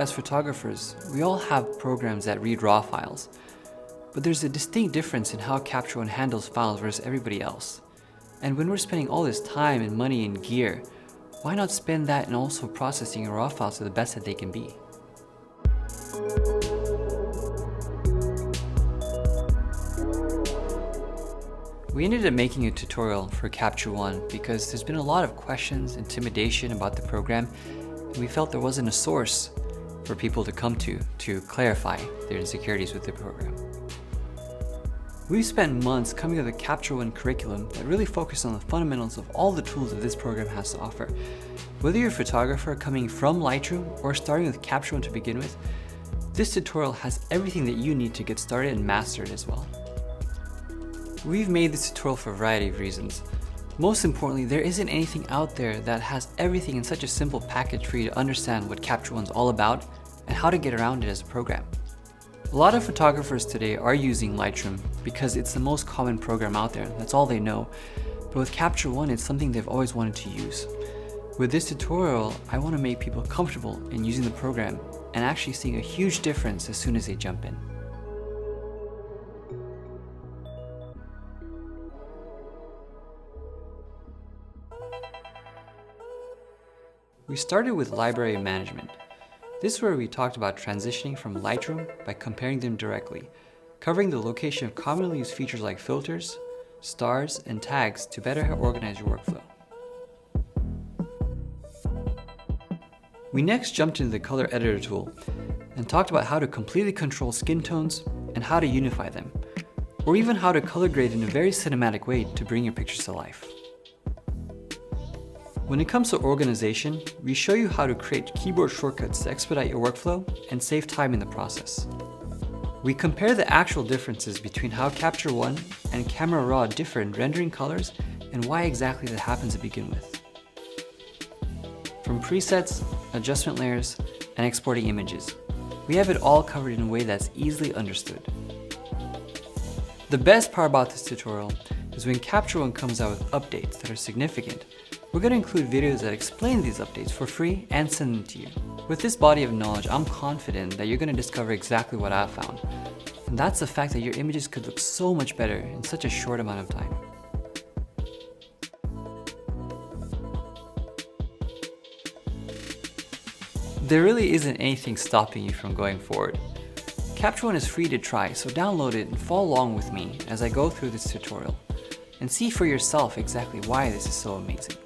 as photographers, we all have programs that read raw files, but there's a distinct difference in how Capture One handles files versus everybody else. And when we're spending all this time and money and gear, why not spend that in also processing your raw files to the best that they can be? We ended up making a tutorial for Capture One because there's been a lot of questions, intimidation about the program, and we felt there wasn't a source for people to come to clarify their insecurities with the program. We've spent months coming up with a Capture One curriculum that really focused on the fundamentals of all the tools that this program has to offer. Whether you're a photographer coming from Lightroom or starting with Capture One to begin with, this tutorial has everything that you need to get started and master it as well. We've made this tutorial for a variety of reasons. Most importantly, there isn't anything out there that has everything in such a simple package for you to understand what Capture One's all about and how to get around it as a program. A lot of photographers today are using Lightroom because it's the most common program out there. That's all they know. But with Capture One, it's something they've always wanted to use. With this tutorial, I want to make people comfortable in using the program and actually seeing a huge difference as soon as they jump in. We started with library management. This is where we talked about transitioning from Lightroom by comparing them directly, covering the location of commonly used features like filters, stars, and tags to better organize your workflow. We next jumped into the color editor tool and talked about how to completely control skin tones and how to unify them, or even how to color grade in a very cinematic way to bring your pictures to life. When it comes to organization, we show you how to create keyboard shortcuts to expedite your workflow and save time in the process. We compare the actual differences between how Capture One and Camera Raw differ in rendering colors and why exactly that happens to begin with. From presets, adjustment layers, and exporting images, we have it all covered in a way that's easily understood. The best part about this tutorial is when Capture One comes out with updates that are significant, we're going to include videos that explain these updates for free and send them to you. With this body of knowledge, I'm confident that you're going to discover exactly what I've found. And that's the fact that your images could look so much better in such a short amount of time. There really isn't anything stopping you from going forward. Capture One is free to try, so download it and follow along with me as I go through this tutorial and see for yourself exactly why this is so amazing.